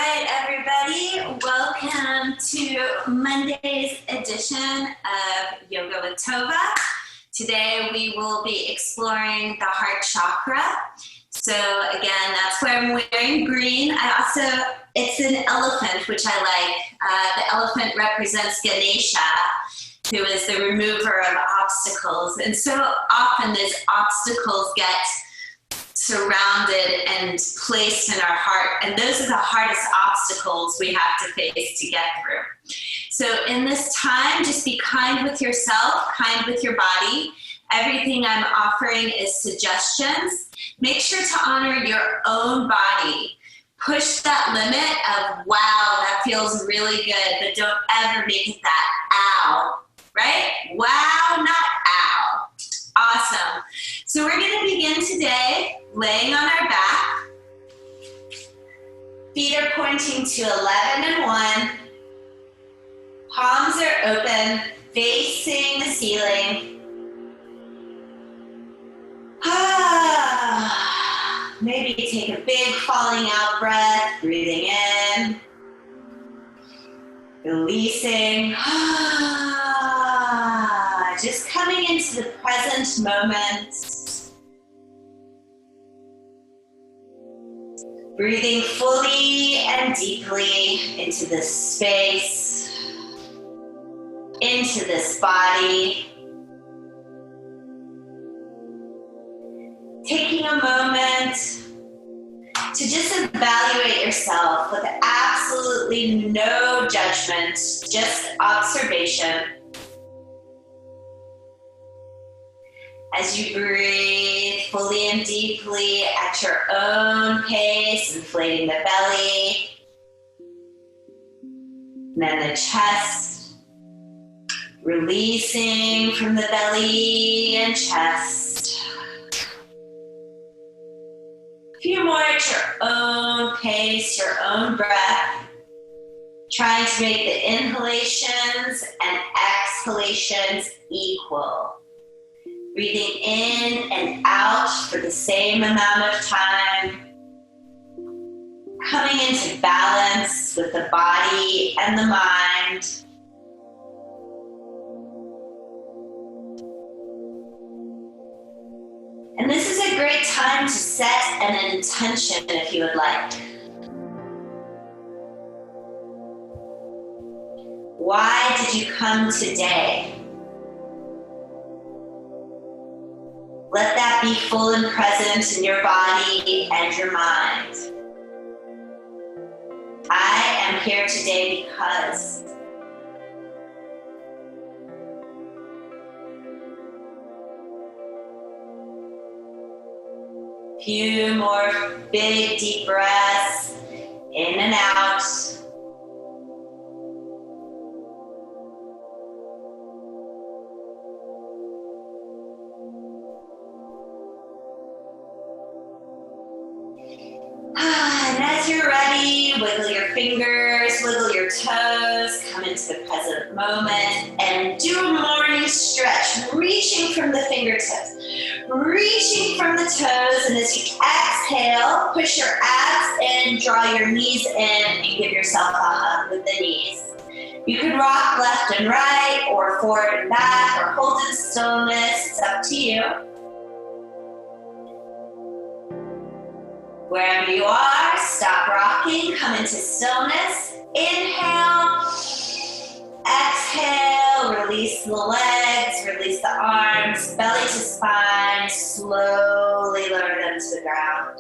right, everybody, welcome to Monday's edition of Yoga with Tovah. Today we will be exploring the heart chakra. So again, that's why I'm wearing green. It's an elephant, which I like. The elephant represents Ganesha, who is the remover of obstacles. And so often those obstacles get surrounded and placed in our heart. And those are the hardest obstacles we have to face to get through. So in this time, just be kind with yourself, kind with your body. Everything I'm offering is suggestions. Make sure to honor your own body. Push that limit of, wow, that feels really good, but don't ever make it that ow, right? Wow, not ow. Awesome. So we're going to begin today laying on our back. Feet are pointing to 11 and 1. Palms are open, facing the ceiling. Maybe take a big falling out breath, breathing in, releasing. Just coming into the present moment. Breathing fully and deeply into this space, into this body. Taking a moment to just evaluate yourself with absolutely no judgment, just observation. As you breathe fully and deeply at your own pace, inflating the belly, and then the chest, releasing from the belly and chest. A few more at your own pace, your own breath, trying to make the inhalations and exhalations equal. Breathing in and out for the same amount of time. Coming into balance with the body and the mind. And this is a great time to set an intention if you would like. Why did you come today? Let that be full and present in your body and your mind. I am here today because. Few more big deep breaths in and out. And as you're ready, wiggle your fingers, wiggle your toes, come into the present moment, and do a morning stretch, reaching from the fingertips, reaching from the toes, and as you exhale, push your abs in, draw your knees in, and give yourself a hug with the knees. You can rock left and right, or forward and back, or hold in stillness, it's up to you. Wherever you are, stop rocking, come into stillness. Inhale, exhale, release the legs, release the arms, belly to spine, slowly lower them to the ground.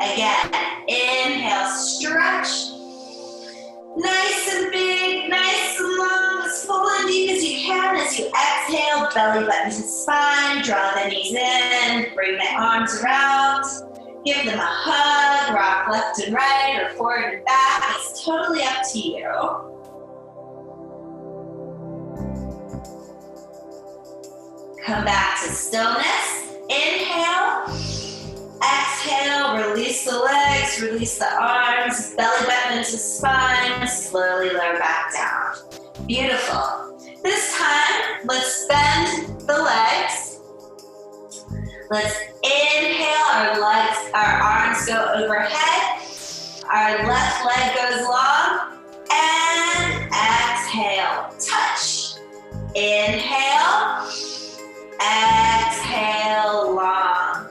Again, inhale, stretch. Nice and big, nice and long, as full and deep as you can. As you exhale, belly button to spine, draw the knees in, bring the arms around. Give them a hug, rock left and right or forward and back. It's totally up to you. Come back to stillness. Inhale. Exhale, release the legs, release the arms, belly button into spine, slowly lower back down. Beautiful. This time, let's bend the legs. Let's inhale, our arms go overhead. Our left leg goes long. And exhale, touch. Inhale. Exhale, long.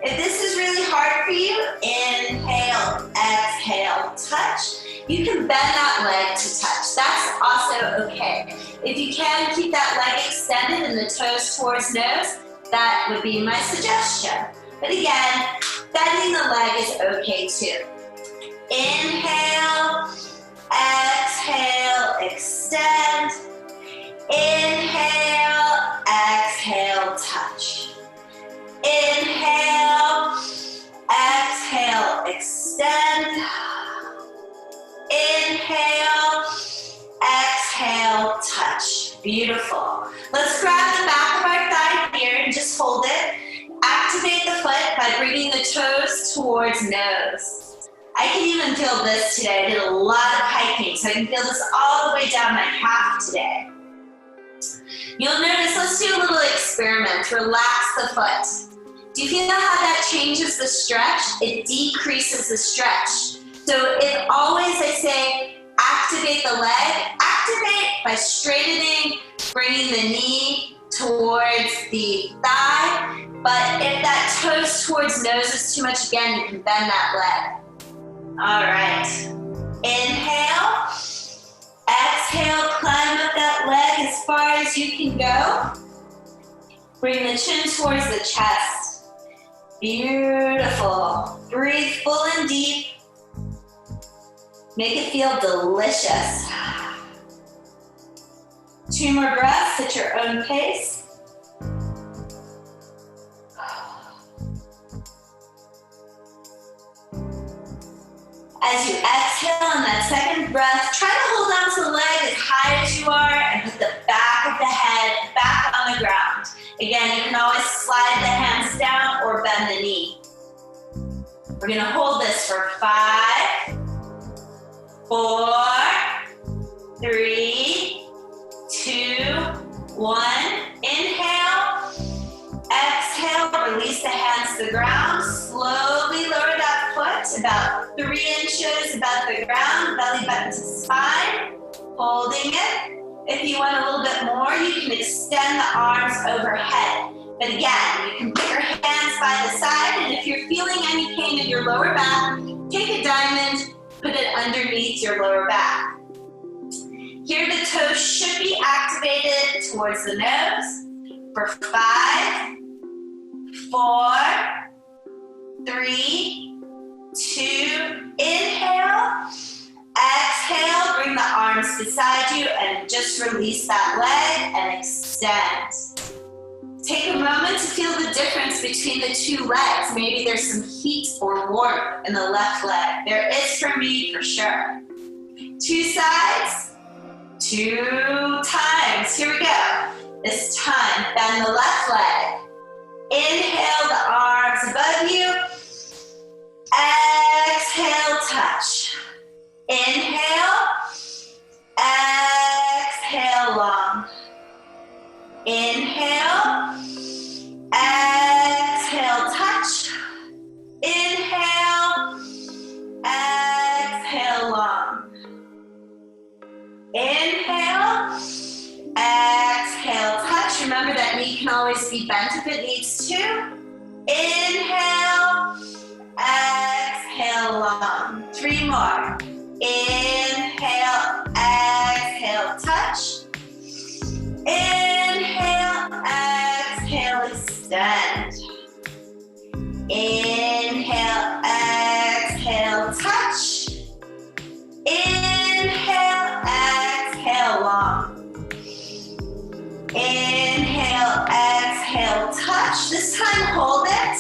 If this is really hard for you, inhale, exhale, touch. You can bend that leg to touch. That's also okay. If you can, keep that leg extended and the toes towards nose. That would be my suggestion. But again, bending the leg is okay too. Inhale, exhale, extend. Inhale, exhale, touch. Inhale, exhale, extend. Inhale, exhale, touch. Beautiful. Let's grab the back of our thigh here and just hold it. Activate the foot by bringing the toes towards nose. I can even feel this today. I did a lot of hiking, so I can feel this all the way down my calf today. You'll notice, let's do a little experiment. Relax the foot. Do you feel how that changes the stretch? It decreases the stretch. So if always I say, activate the leg, activate by straightening, bringing the knee towards the thigh. But if that toes towards nose is too much, again, you can bend that leg. All right. Inhale. Exhale, climb up that leg as far as you can go. Bring the chin towards the chest. Beautiful. Breathe full and deep. Make it feel delicious. 2 more breaths at your own pace. As you exhale on that second breath, try to hold on to the leg as high as you are and put the back of the head back on the ground. Again, you can always slide the hands down or bend the knee. We're going to hold this for 5, 4, 3, 2, 1. Inhale. Exhale, release the hands to the ground. Slowly lower that foot about 3 inches above the ground, belly button to spine. Holding it. If you want a little bit more, you can extend the arms overhead. But again, you can put your hands by the side, and if you're feeling any pain in your lower back, take a diamond, put it underneath your lower back. Here the toes should be activated towards the nose for 5, 4, 3, 2, inhale. Exhale, bring the arms beside you and just release that leg and extend. Take a moment to feel the difference between the 2 legs. Maybe there's some heat or warmth in the left leg. There is for me, for sure. 2 sides, 2 times. Here we go. This time, bend the left leg. Inhale, the arms above you. Exhale, touch. Inhale. Exhale, long. Inhale. Exhale, touch. Inhale. Exhale, long. Inhale. Exhale, touch. Remember that knee can always be bent if it needs to. Inhale. Exhale, long. 3 more. Inhale. Exhale, touch. Inhale. Exhale, extend. Inhale. Exhale, touch. Inhale. Exhale, long. Inhale, exhale, touch. This time, hold it.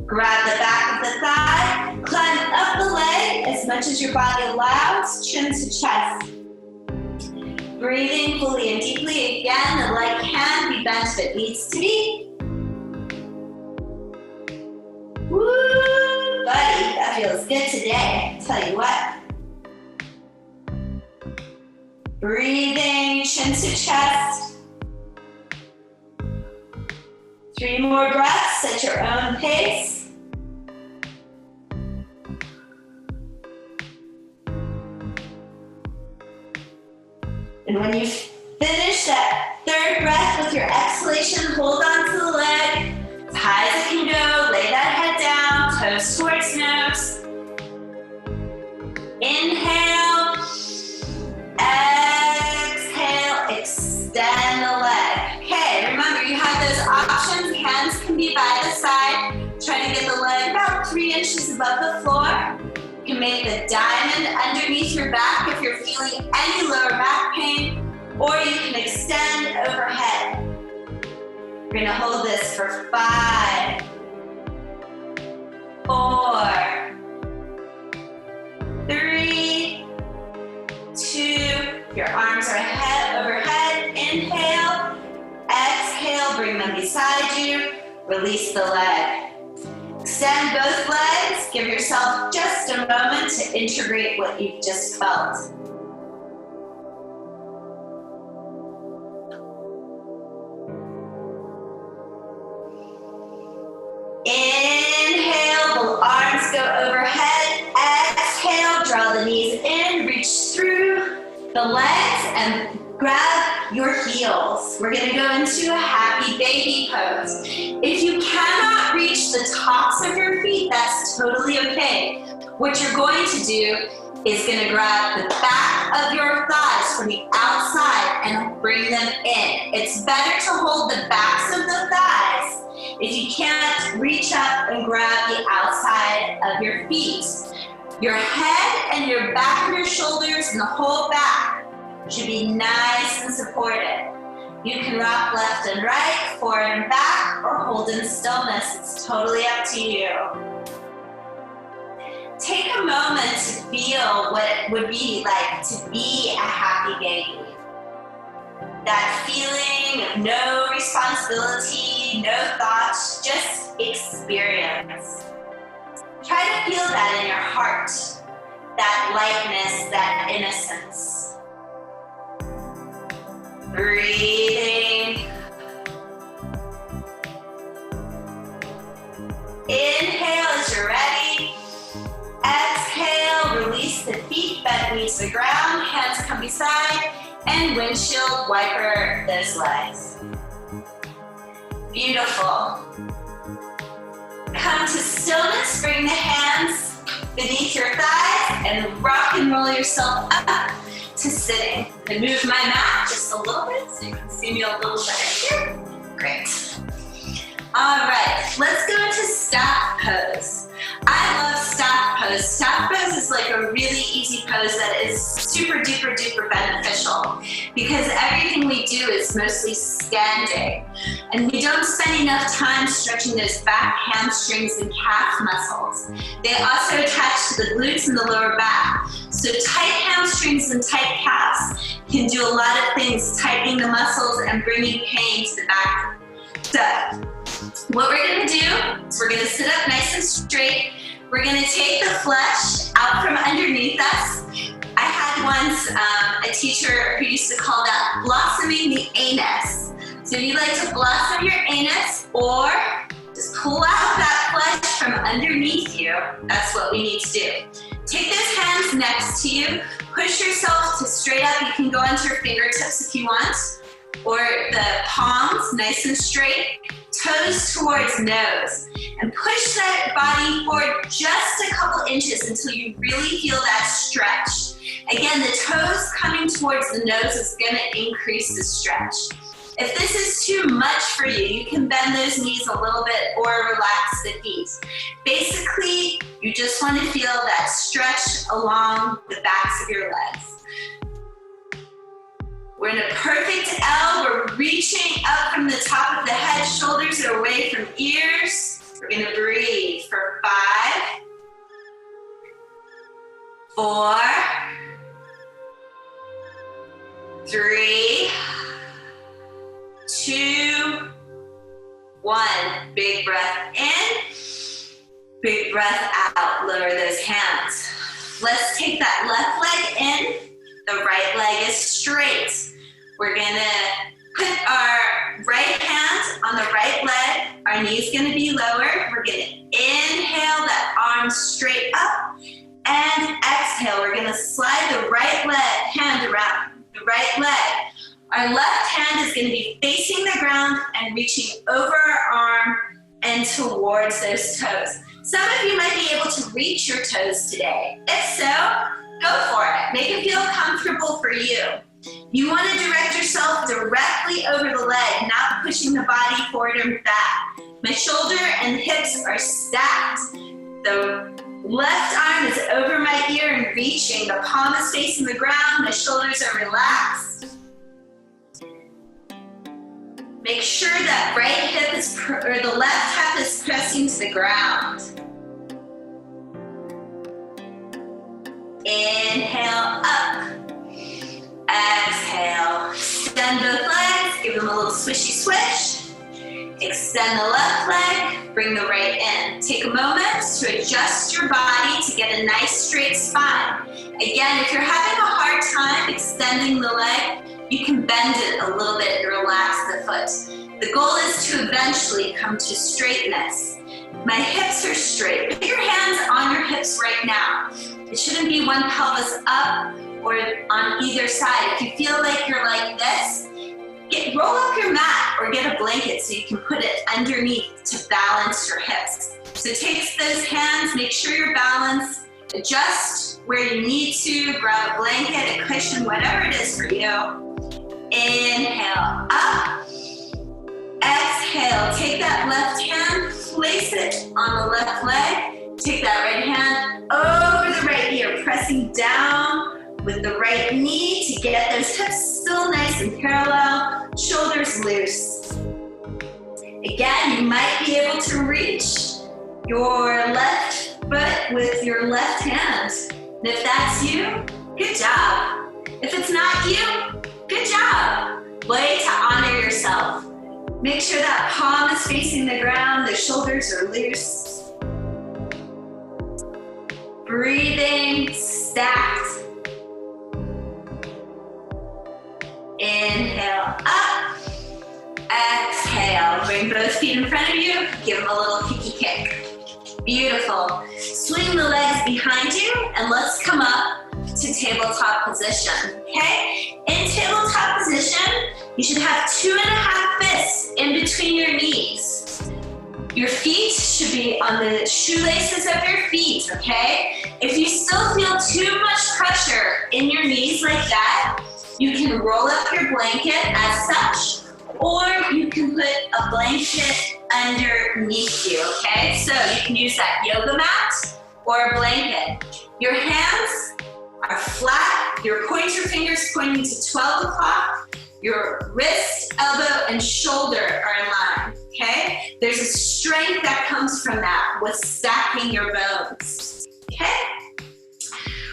Grab the back of the thigh. Climb up the leg as much as your body allows, chin to chest. Breathing fully and deeply. Again, the leg can be bent if it needs to be. Woo, buddy, that feels good today. I'll tell you what. Breathing, chin to chest. 3 more breaths at your own pace. by the side. Try to get the leg about 3 inches above the floor. You can make the diamond underneath your back if you're feeling any lower back pain, or you can extend overhead. We're going to hold this for 5, 4, 3, 2. Your arms are overhead. Inhale. Exhale, bring them beside you. Release the leg. Extend both legs. Give yourself just a moment to integrate what you've just felt. Inhale, the arms go overhead. Exhale, draw the knees in, reach through the legs and grab your heels. We're going to go into a happy baby pose. If you cannot reach the tops of your feet, that's totally okay. What you're going to do is going to grab the back of your thighs from the outside and bring them in. It's better to hold the backs of the thighs if you can't reach up and grab the outside of your feet. Your head and your back of your shoulders and the whole back should be nice and supported. You can rock left and right, forward and back, or hold in stillness. It's totally up to you. Take a moment to feel what it would be like to be a happy baby. That feeling of no responsibility, no thoughts, just experience. Try to feel that in your heart, that lightness, that innocence. Breathing. Inhale as you're ready. Exhale, release the feet, bend knees to the ground, hands come beside, and windshield wiper those legs. Beautiful. Come to stillness, bring the hands beneath your thighs, and rock and roll yourself up to sitting. And move my mat just a little bit so you can see me a little better here. Great. All right, let's go into staff pose. I love staff pose. Staff pose is like a really easy pose that is super duper duper beneficial because everything we do is mostly standing. And we don't spend enough time stretching those back hamstrings and calf muscles. They also attach to the glutes and the lower back. So tight hamstrings and tight calves can do a lot of things, tightening the muscles and bringing pain to the back. So what we're going to do is we're going to sit up nice and straight. We're going to take the flesh out from underneath us. I had once a teacher who used to call that blossoming the anus. So if you like to blossom your anus or just pull out that flesh from underneath you, that's what we need to do. Take those hands next to you. Push yourself to straight up. You can go onto your fingertips if you want, or the palms nice and straight. Toes towards nose, and push that body forward just a couple inches until you really feel that stretch. Again, the toes coming towards the nose is going to increase the stretch. If this is too much for you, you can bend those knees a little bit or relax the feet. Basically, you just want to feel that stretch along the backs of your legs. We're in a perfect L. We're reaching up from the top of the head, shoulders are away from ears. We're going to breathe for 5, 4, 3, 2, 1. Big breath in, big breath out. Lower those hands. Let's take that left leg in. The right leg is straight. We're going to put our right hand on the right leg. Our knee's going to be lower. We're going to inhale that arm straight up and exhale. We're going to slide the right hand around the right leg. Our left hand is going to be facing the ground and reaching over our arm and towards those toes. Some of you might be able to reach your toes today. If so, go for it. Make it feel comfortable for you. You want to direct yourself directly over the leg, not pushing the body forward and back. My shoulder and hips are stacked. The left arm is over my ear and reaching. The palm is facing the ground. My shoulders are relaxed. Make sure that right hip is, or the left hip is pressing to the ground. Inhale up. Exhale. Extend both legs. Give them a little swishy swish. Extend the left leg. Bring the right in. Take a moment to adjust your body to get a nice straight spine. Again, if you're having a hard time extending the leg, you can bend it a little bit and relax the foot. The goal is to eventually come to straightness. My hips are straight. Put your hands on your hips right now. It shouldn't be one pelvis up or on either side. If you feel like you're like this, roll up your mat or get a blanket so you can put it underneath to balance your hips. So take those hands, make sure you're balanced, adjust where you need to, grab a blanket, a cushion, whatever it is for you. Inhale up. Exhale, take that left hand, place it on the left leg. Take that right hand over the right ear, pressing down with the right knee to get those hips still nice and parallel, shoulders loose. Again, you might be able to reach your left foot with your left hand. And if that's you, good job. If it's not you, good job. Way to honor yourself. Make sure that palm is facing the ground, the shoulders are loose. Breathing, stacked. Inhale up. Exhale. Bring both feet in front of you. Give them a little kicky kick. Beautiful. Swing the legs behind you and let's come up to tabletop position. Okay? In tabletop position, you should have 2.5 fists in between your knees. Your feet should be on the shoelaces of your feet, okay? If you still feel too much pressure in your knees like that, you can roll up your blanket as such, or you can put a blanket underneath you, okay? So you can use that yoga mat or a blanket. Your hands are flat, your pointer fingers pointing to 12 o'clock, your wrist, elbow, and shoulder are in line, okay? There's a strength that comes from that with stacking your bones, okay?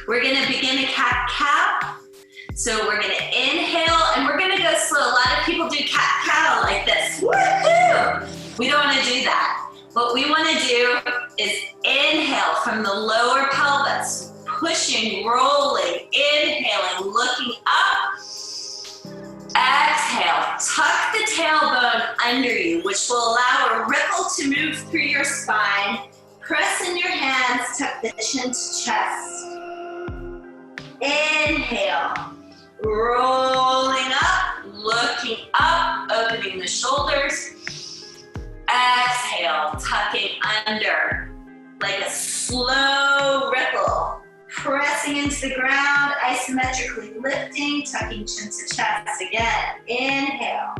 We're gonna begin a cat-cow. So we're gonna inhale and we're gonna go slow. A lot of people do cat-cow like this. Woohoo! We don't wanna do that. What we wanna do is inhale from the lower pelvis, pushing, rolling, inhaling, looking up. Exhale, tuck the tailbone under you, which will allow a ripple to move through your spine. Press in your hands, tuck the chin to chest. Inhale, rolling up, looking up, opening the shoulders. Exhale, tucking under, like a slow ripple. Pressing into the ground, isometrically lifting, tucking chin to chest again. Inhale.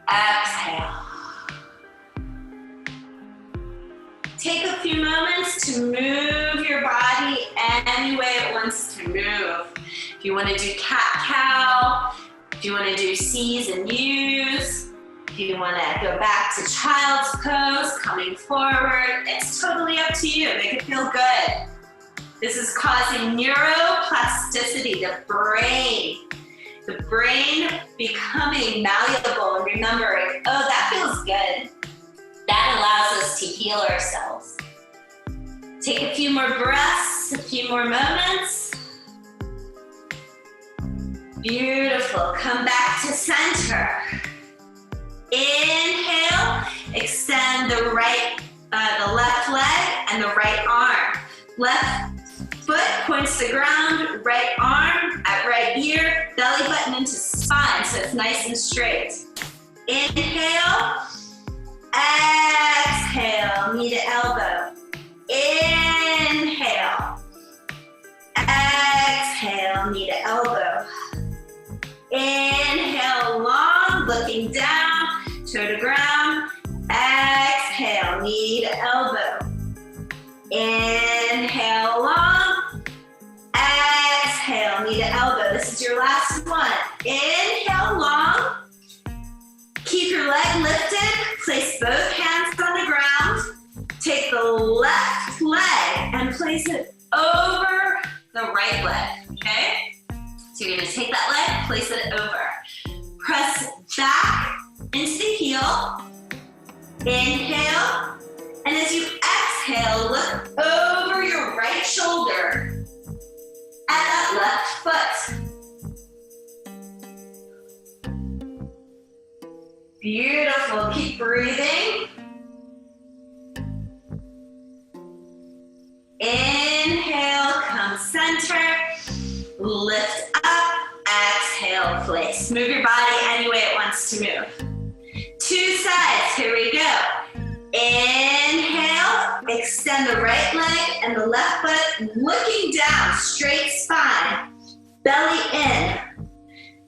Exhale. Take a few moments to move your body any way it wants to move. If you want to do cat-cow, if you want to do C's and U's, if you want to go back to child's pose, coming forward, it's totally up to you. Make it feel good. This is causing neuroplasticity, the brain becoming malleable and remembering, oh, that feels good. That allows us to heal ourselves. Take a few more breaths, a few more moments. Beautiful. Come back to center. Inhale, extend the left leg and the right arm. Left foot points to the ground, right arm at right ear, belly button into spine so it's nice and straight. Inhale, exhale, knee to elbow. Inhale, Exhale, knee to elbow. Inhale, long, looking down, toe to ground. Exhale, knee to elbow. Inhale, long. Exhale, knee to elbow. This is your last one. Inhale, long. Keep your leg lifted. Place both hands on the ground. Take the left leg and place it over the right leg, okay? So you're gonna take that leg, place it over. Press back into the heel. Inhale. And as you exhale, look over your right shoulder at that left foot. Beautiful, keep breathing. Inhale, come center, lift up, exhale, place. Move your body any way it wants to move. Two sides, here we go. Inhale, extend the right leg and the left foot, looking down, straight spine, belly in,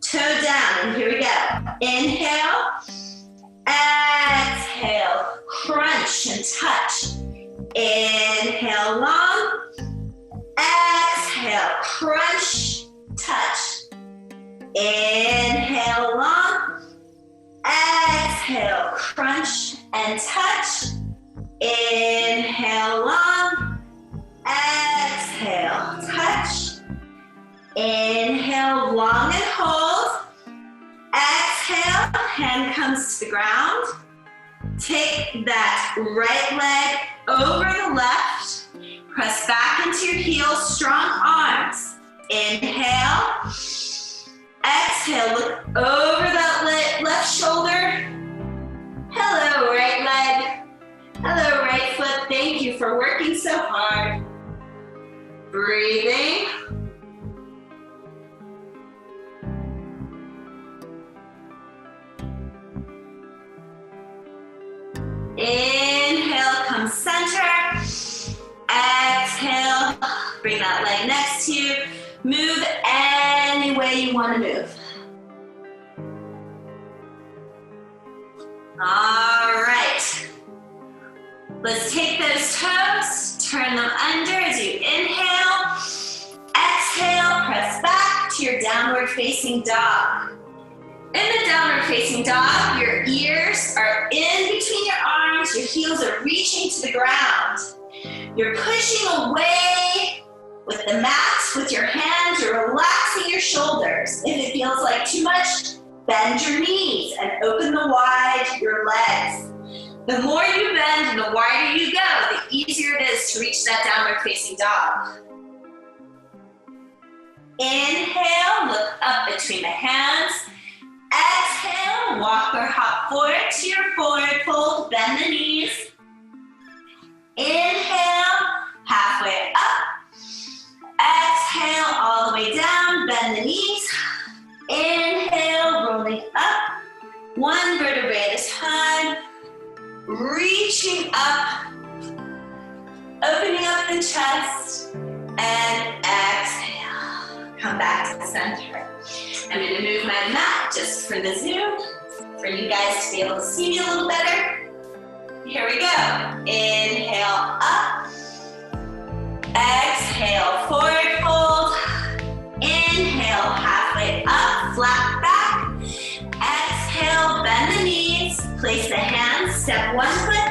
toe down, and here we go. Inhale, exhale, crunch and touch. Inhale, long, exhale, crunch, touch. Inhale, long, exhale, crunch and touch. Inhale, long, exhale, touch. Inhale, long and hold. Exhale, hand comes to the ground. Take that right leg over the left. Press back into your heels, strong arms. Inhale. Exhale, look over that left shoulder. Hello, right leg. Hello, right foot. Thank you for working so hard. Breathing. Inhale, come center. Exhale, bring that leg next to you. Move any way you want to move. All right. Let's take those toes, turn them under as you inhale. Exhale, press back to your downward facing dog. In the downward facing dog, your ears are in between your arms, your heels are reaching to the ground. You're pushing away with the mat with your hands, you're relaxing your shoulders. If it feels like too much, bend your knees and open your legs. The more you bend and the wider you go, the easier it is to reach that downward facing dog. Inhale, look up between the hands. Exhale, walk or hop forward to your forward fold, bend the knees. Inhale, halfway up. Exhale, all the way down, bend the knees. Inhale, rolling up, one vertebrae at a time. Reaching up, opening up the chest, and exhale. Come back to center. I'm going to move my mat just for the zoom, for you guys to be able to see me a little better. Here we go. Inhale, up. Exhale, forward fold. Inhale, halfway up, flat back. Exhale, bend the knees. Place the hands, step one foot,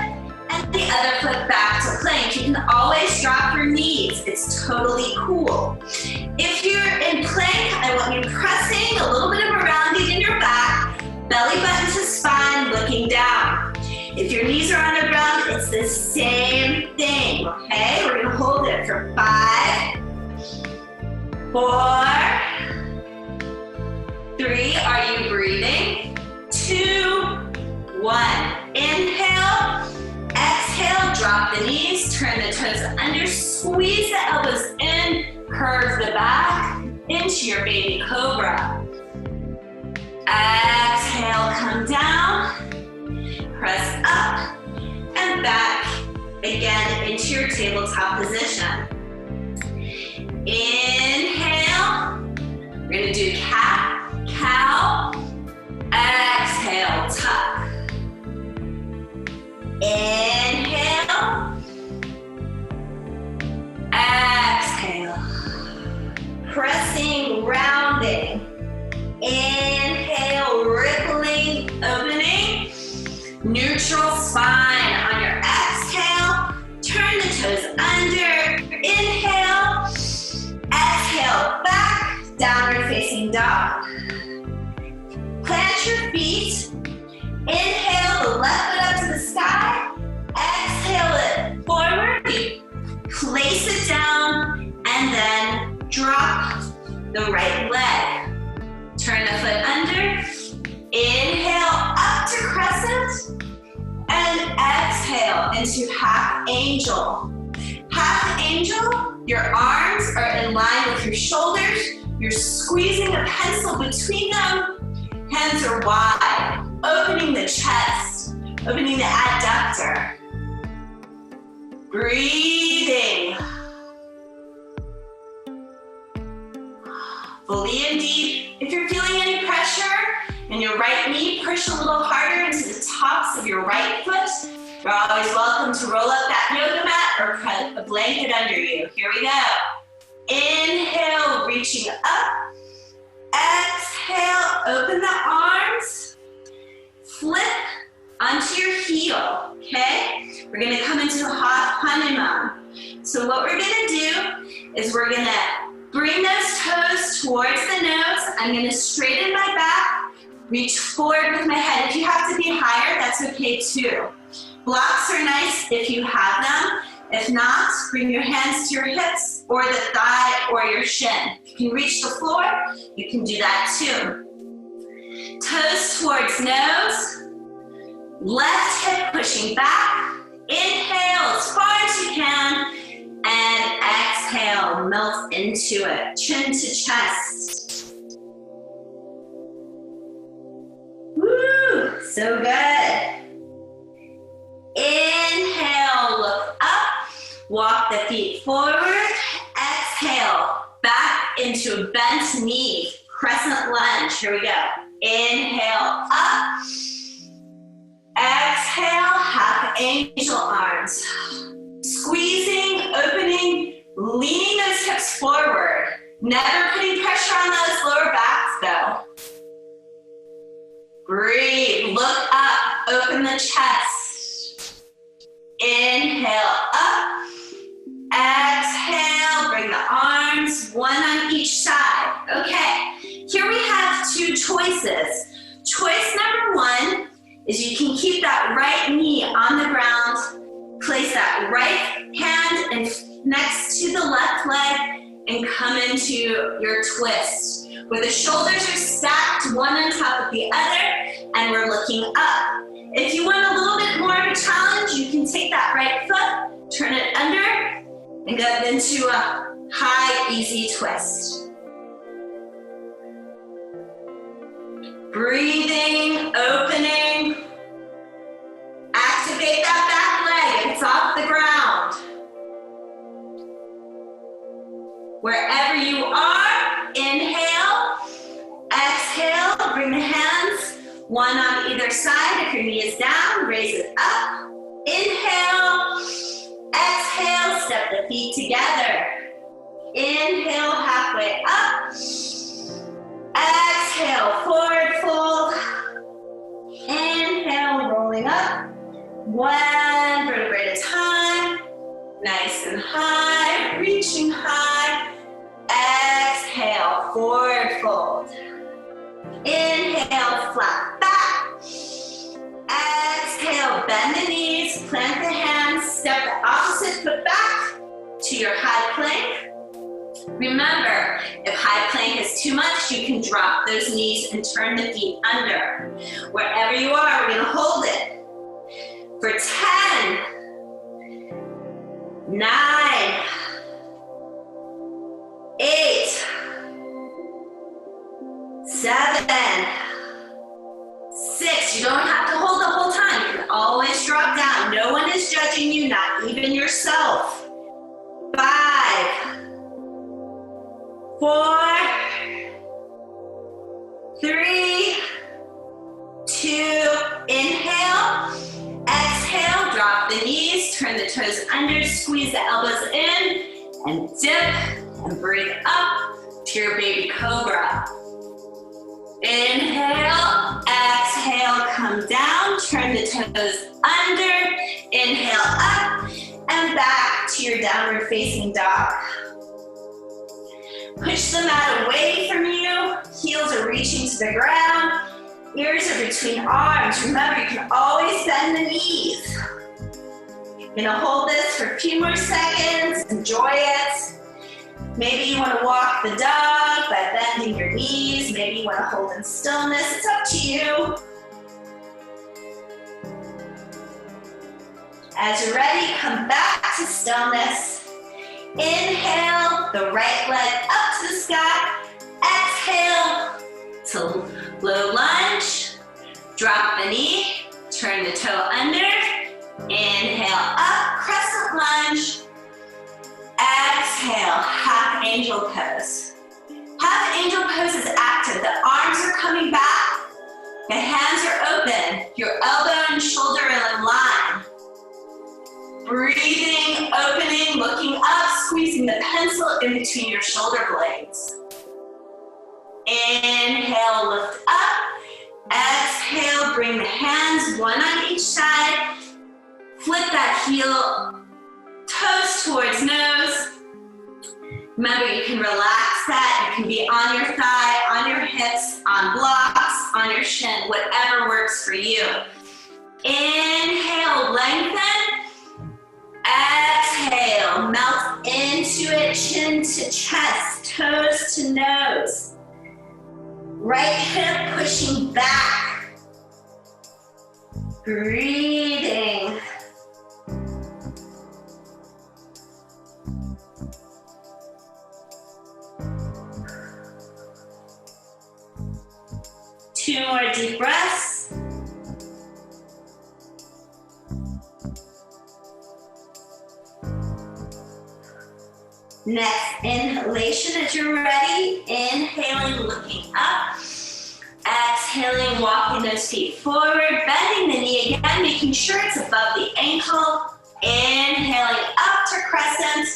and the other foot back to plank. You can always drop your knees. It's totally cool. If you're in plank, I want you pressing a little bit of a rounding in your back, belly button to spine, looking down. If your knees are on the ground, it's the same thing, okay? We're gonna hold it for 5, 4, 3, are you breathing? 2, 1. Inhale, exhale, drop the knees, turn the toes under, squeeze the elbows in, curve the back into your baby cobra. Exhale, come down, press up and back again into your tabletop position. Inhale. We're gonna do cat, cow, exhale, tuck. Inhale, exhale. Pressing, rounding. Inhale, rippling, opening. Neutral spine on your exhale. Turn the toes under. Inhale, exhale, back, downward facing dog. Plant your feet. Inhale the left foot up to the sky. Exhale it forward. You place it down and then drop the right leg. Turn the foot under. Inhale up to crescent. And exhale into half angel. Half angel, your arms are in line with your shoulders. You're squeezing a pencil between them. Hands are wide, opening the chest, opening the adductor. Breathing. Fully and deep. If you're feeling any pressure in your right knee, push a little harder into the tops of your right foot. You're always welcome to roll up that yoga mat or put a blanket under you. Here we go. Inhale, reaching up. Exhale, open the arms. Flip onto your heel, okay? We're gonna come into Hanuman. So what we're gonna do is we're gonna bring those toes towards the nose. I'm gonna straighten my back, reach forward with my head. If you have to be higher, that's okay too. Blocks are nice if you have them. If not, bring your hands to your hips or the thigh or your shin. If you can reach the floor, you can do that too. Toes towards nose. Left hip pushing back. Inhale as far as you can. And exhale, melt into it. Chin to chest. Woo, so good. Inhale, look up. Walk the feet forward. Exhale, back into a bent knee. Crescent lunge. Here we go. Inhale, up. Exhale, half angel arms. Squeezing, opening, leaning those hips forward. Never putting pressure on those lower backs though. Breathe, look up, open the chest. Inhale, up. Exhale, bring the arms, one on each side. Okay, here we have two choices. Choice number one is you can keep that right knee on the ground. Place that right hand next to the left leg and come into your twist, where the shoulders are stacked one on top of the other and we're looking up. If you want a little bit more of a challenge, you can take that right foot, turn it under, and go into a high, easy twist. Breathing, opening. Activate that back leg if it's off the ground. Wherever you are, inhale, exhale, bring the hands, one on either side. If your knee is down, raise it up. Inhale, exhale, step the feet together. Inhale, halfway up. Exhale, forward fold. Inhale, rolling up. One vertebrae at a time. Nice and high, reaching high. Exhale, forward fold. Inhale, flat back. Exhale, bend the knees, plant the hands, step the opposite foot back to your high plank. Remember, if high plank is too much, you can drop those knees and turn the feet under. Wherever you are, we're gonna hold it for 10, 9, 8, 7, 6. You don't have to hold the whole time. You can always drop down. No one is judging you, not even yourself. 5, 4, 3, 2, inhale. Exhale, drop the knees, turn the toes under, squeeze the elbows in, and dip, and breathe up to your baby cobra. Inhale, exhale, come down, turn the toes under, inhale up, and back to your downward facing dog. Push the mat away from you, heels are reaching to the ground, ears are between arms. Remember, you can always bend the knees. You're gonna hold this for a few more seconds, enjoy it. Maybe you wanna walk the dog by bending your knees. Maybe you wanna hold in stillness, it's up to you. As you're ready, come back to stillness. Inhale, the right leg up to the sky. Exhale to low lunge. Drop the knee, turn the toe under. Inhale up, crescent lunge. Exhale, half angel pose. Half angel pose is active. The arms are coming back. The hands are open. Your elbow and shoulder are in line. Breathing, opening, looking up, squeezing the pencil in between your shoulder blades. Inhale, lift up. Exhale, bring the hands one on each side. Flip that heel, toes towards nose. Remember, you can relax that. You can be on your thigh, on your hips, on blocks, on your shin, whatever works for you. Inhale, lengthen. Exhale, melt into it, chin to chest, toes to nose. Right hip pushing back. Breathing. Two more deep breaths. Next inhalation as you're ready. Inhaling, looking up. Exhaling, walking those feet forward. Bending the knee again, making sure it's above the ankle. Inhaling up to crescent.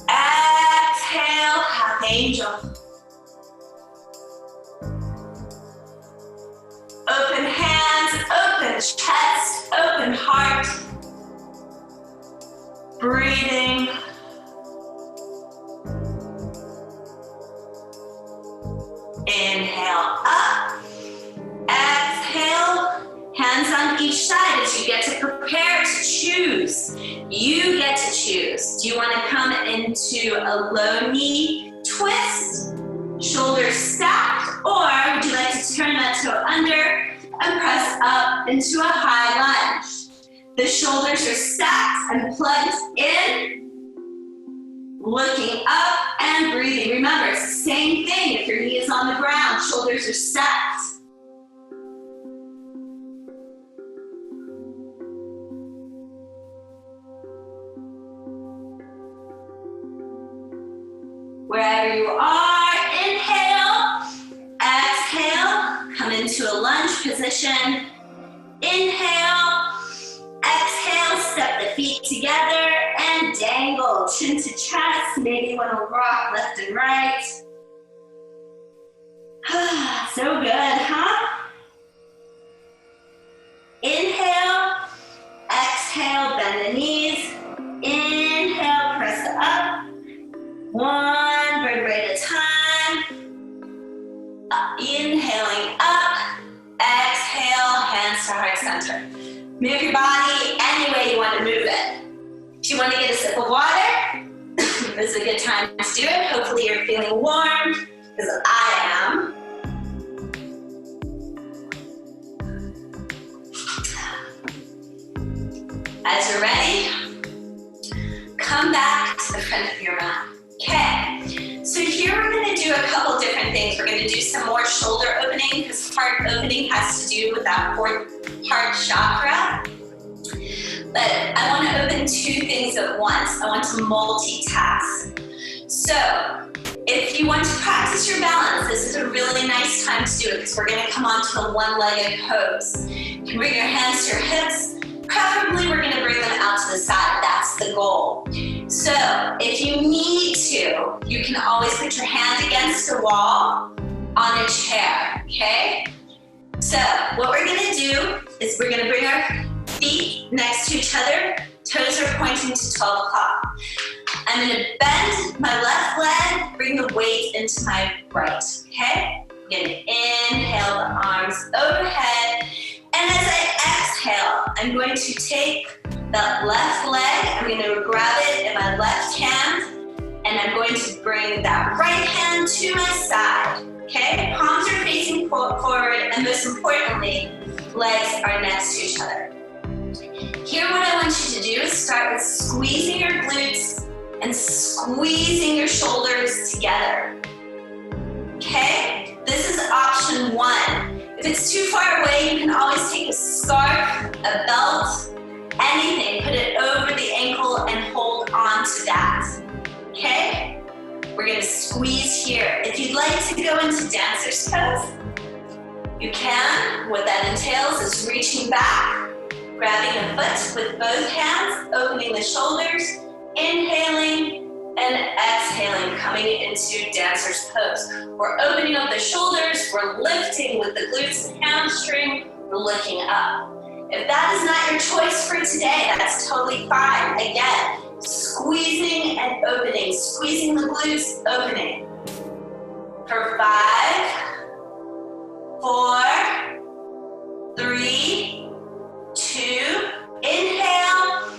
Exhale, half angel. Open hands, open chest, open heart. Breathing. Inhale up. Exhale, hands on each side as you get to prepare to choose. You get to choose. Do you want to come into a low knee twist? Shoulders stacked, or would you like to turn that toe under and press up into a high lunge? The shoulders are stacked and plugged in, looking up and breathing. Remember, it's the same thing if your knee is on the ground, shoulders are stacked. Wherever you are, inhale, exhale, come into a lunge position. Inhale, exhale, step the feet together and dangle, chin to chest. Maybe you want to rock left and right. So good, huh? Inhale, exhale, bend the knees. Inhale, press up. One vertebrae at a time. Inhaling up. Exhale, hands to heart center. Move your body any way you want to move it. If you want to get a sip of water, this is a good time to do it. Hopefully you're feeling warm, because I am. As you're ready, come back to the front of your mat. Okay, so here we're going to do a couple different things. We're going to do some more shoulder opening, because heart opening has to do with that fourth heart chakra. But I want to open two things at once. I want to multitask. So If you want to practice your balance, this is a really nice time to do it because we're going to come onto the one-legged pose. You can bring your hands to your hips. Preferably, we're going to bring them out to the side. That's the goal. So if you need to, you can always put your hand against a wall on a chair, okay? So what we're going to do is we're going to bring our feet next to each other. Toes are pointing to 12 o'clock. I'm going to bend my left leg, bring the weight into my right, okay? I'm going to inhale the arms overhead. And as I exhale, I'm going to take that left leg, I'm going to grab it in my left hand, and I'm going to bring that right hand to my side, okay? Palms are facing forward, and most importantly, legs are next to each other. Here, what I want you to do is start with squeezing your glutes and squeezing your shoulders together, okay? This is option one. If it's too far away, you can always take a scarf, a belt, anything, put it over the ankle and hold on to that, okay? We're gonna squeeze here. If you'd like to go into dancer's pose, you can. What that entails is reaching back, grabbing a foot with both hands, opening the shoulders, inhaling, and exhaling, coming into dancer's pose. We're opening up the shoulders, we're lifting with the glutes and hamstring, we're looking up. If that is not your choice for today, that's totally fine. Again, squeezing and opening, squeezing the glutes, opening. For 5, 4, 3, 2, inhale,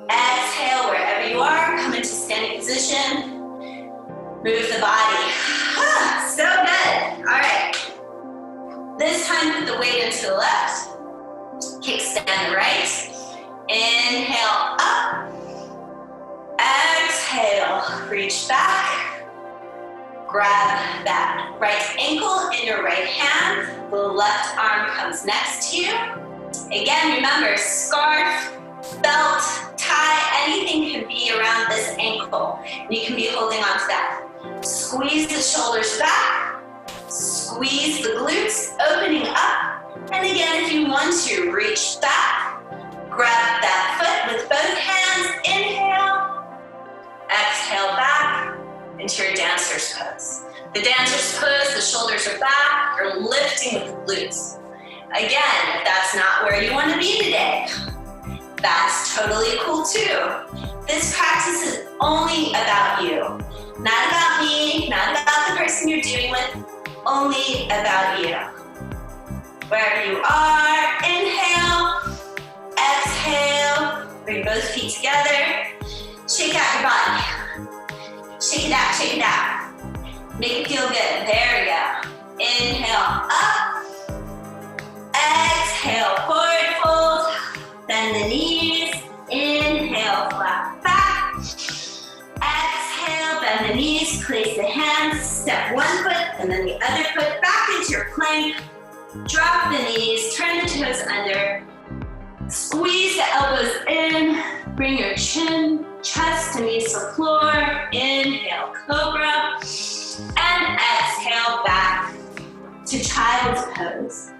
exhale wherever you are, come into standing position, move the body. So good. All right. This time, put the weight into the left, kickstand the right, inhale up, exhale, reach back, grab that right ankle in your right hand, the left arm comes next to you. Again, remember, scarf, belt, tie, anything can be around this ankle. You can be holding on to that. Squeeze the shoulders back, squeeze the glutes, opening up. And again, if you want to, reach back, grab that foot with both hands, inhale, exhale back into your dancer's pose. The dancer's pose, the shoulders are back, you're lifting with the glutes. Again, if that's not where you want to be today, that's totally cool too. This practice is only about you. Not about me, not about the person you're doing with, only about you. Wherever you are, inhale, exhale, bring both feet together, shake out your body. Shake it out, shake it out. Make it feel good, there we go. Inhale, up, exhale, forward fold, bend the knees, inhale, flat back, exhale, bend the knees, place the hands, step one foot and then the other foot back into your plank, drop the knees, turn the toes under, squeeze the elbows in, bring your chin, chest to knees to floor, inhale, cobra, and exhale back to child's pose.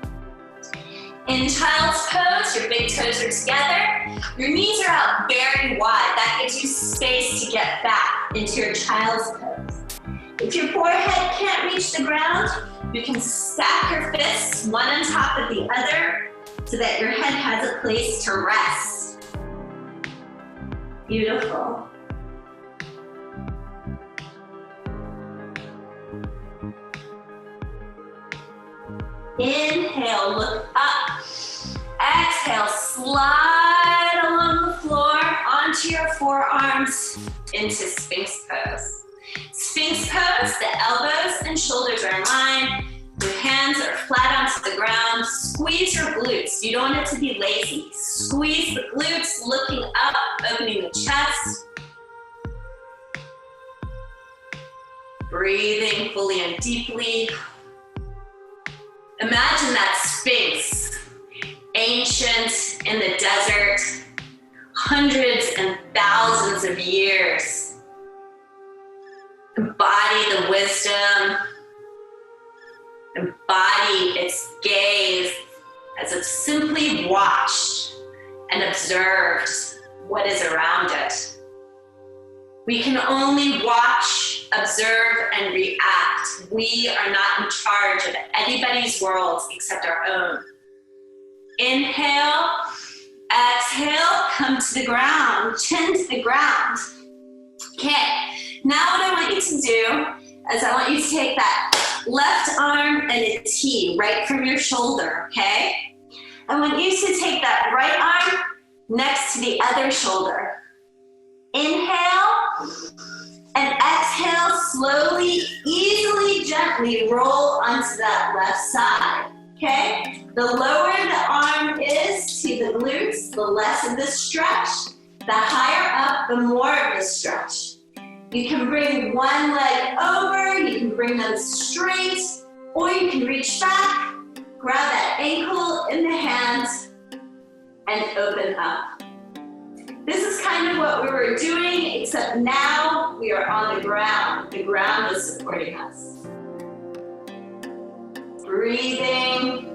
In child's pose, your big toes are together, your knees are out very wide. That gives you space to get back into your child's pose. If your forehead can't reach the ground, you can stack your fists one on top of the other so that your head has a place to rest. Beautiful. Inhale, look up. Exhale, slide along the floor onto your forearms into Sphinx pose. Sphinx pose, the elbows and shoulders are in line. Your hands are flat onto the ground. Squeeze your glutes. You don't want it to be lazy. Squeeze the glutes, looking up, opening the chest. Breathing fully and deeply. Imagine that Sphinx, ancient in the desert, hundreds and thousands of years. Embody the wisdom. Embody its gaze as it simply watched and observed what is around it. We can only watch, observe, and react. We are not in charge of anybody's worlds except our own. Inhale, exhale, come to the ground, chin to the ground. Okay, now what I want you to do is I want you to take that left arm and a T right from your shoulder, okay? I want you to take that right arm next to the other shoulder. Inhale and exhale, slowly, easily, gently roll onto that left side, okay? The lower the arm is to the glutes, the less of the stretch. The higher up, the more of the stretch. You can bring one leg over, you can bring them straight, or you can reach back, grab that ankle in the hands, and open up. This is kind of what we were doing, except now we are on the ground. The ground is supporting us. Breathing.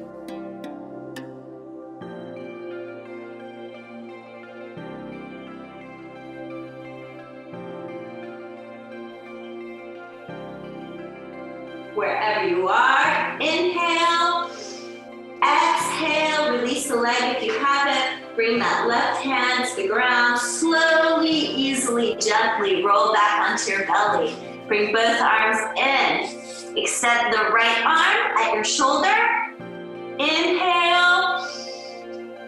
Wherever you are, inhale, exhale, release the leg if you have it. Bring that left hand to the ground. Slowly, easily, gently roll back onto your belly. Bring both arms in. Extend the right arm at your shoulder. Inhale.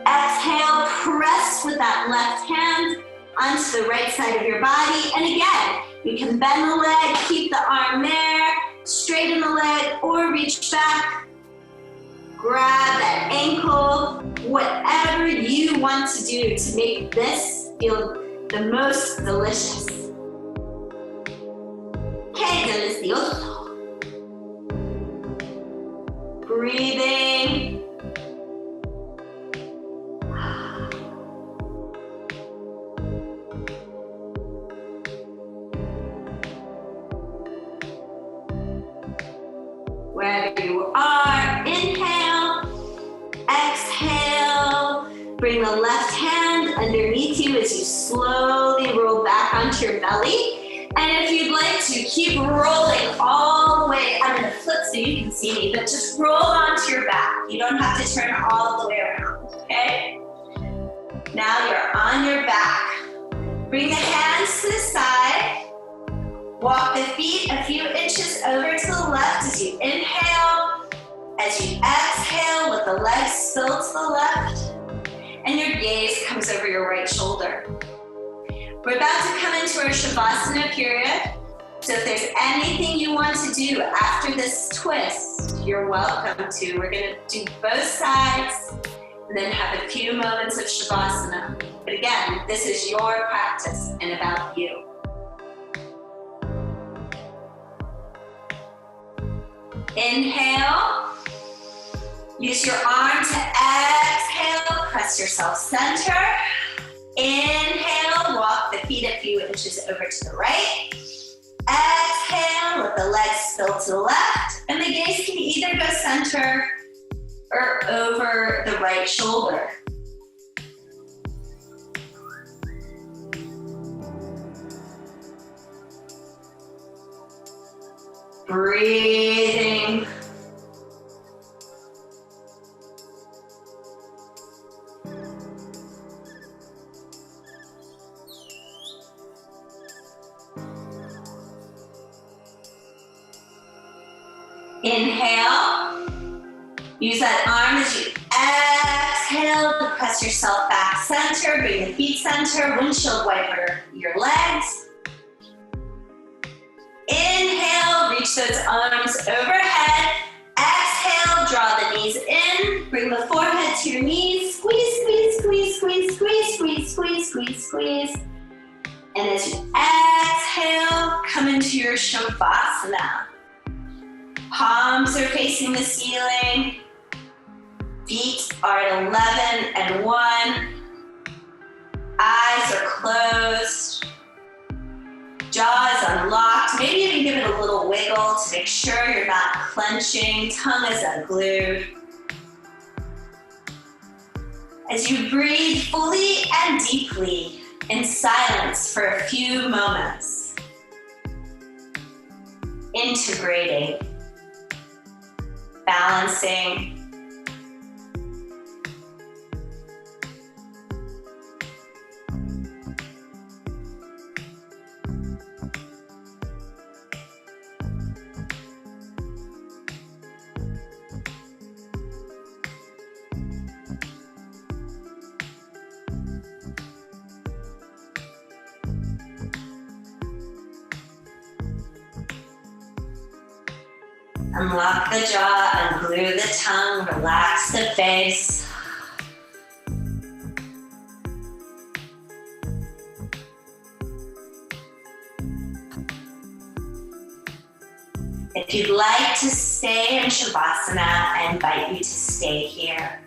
Exhale, press with that left hand onto the right side of your body. And again, you can bend the leg, keep the arm there, straighten the leg, or reach back. Grab that ankle, whatever you want to do to make this feel the most delicious. Que delicioso. Breathing. Wherever you are, inhale, exhale, bring the left hand underneath you as you slowly roll back onto your belly. And if you'd like to, keep rolling all the way. I'm gonna flip so you can see me, but just roll onto your back. You don't have to turn all the way around, okay? Now you're on your back. Bring the hands to the side. Walk the feet a few inches over to the left as you inhale. As you exhale, let the legs spill to the left. And your gaze comes over your right shoulder. We're about to come into our Shavasana period. So if there's anything you want to do after this twist, you're welcome to. We're gonna do both sides and then have a few moments of Shavasana. But again, this is your practice and about you. Inhale, use your arm to exhale, press yourself center. Inhale, walk the feet a few inches over to the right. Exhale, let the legs spill to the left, and the gaze can either go center or over the right shoulder. Breathing. Inhale. Use that arm as you exhale to press yourself back center. Bring the feet center. Windshield wiper your legs. Inhale, reach those arms overhead. Exhale, draw the knees in. Bring the forehead to your knees. Squeeze, squeeze, squeeze, squeeze, squeeze, squeeze, squeeze, squeeze, squeeze. And as you exhale, come into your Shavasana. Palms are facing the ceiling. Feet are at 11 and 1. Eyes are closed. Jaws unlocked. Maybe even give give a little wiggle to make sure you're not clenching, tongue is unglued. As you breathe fully and deeply in silence for a few moments, integrating, balancing, unlock the jaw, unglue the tongue, relax the face. If you'd like to stay in Shavasana, I invite you to stay here.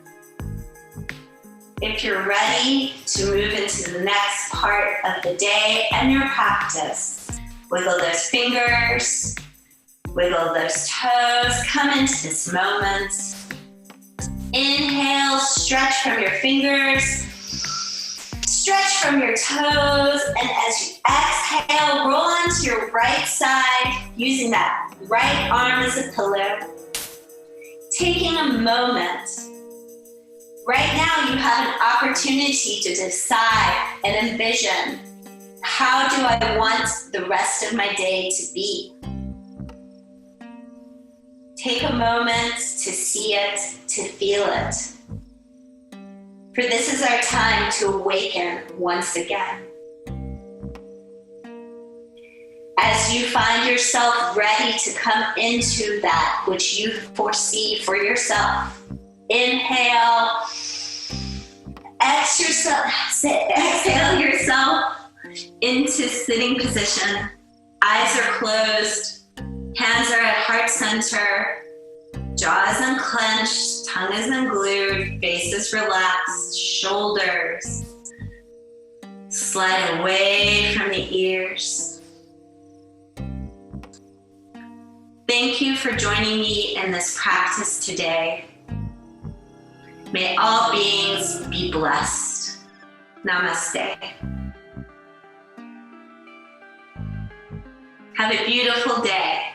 If you're ready to move into the next part of the day and your practice, wiggle those fingers, wiggle those toes, come into this moment. Inhale, stretch from your fingers, stretch from your toes, and as you exhale, roll onto your right side, using that right arm as a pillow. Taking a moment. Right now you have an opportunity to decide and envision, how do I want the rest of my day to be? Take a moment to see it, to feel it. For this is our time to awaken once again. As you find yourself ready to come into that which you foresee for yourself, inhale, exhale yourself into sitting position. Eyes are closed. Hands are at heart center, jaw is unclenched, tongue is unglued, face is relaxed, shoulders slide away from the ears. Thank you for joining me in this practice today. May all beings be blessed. Namaste. Have a beautiful day.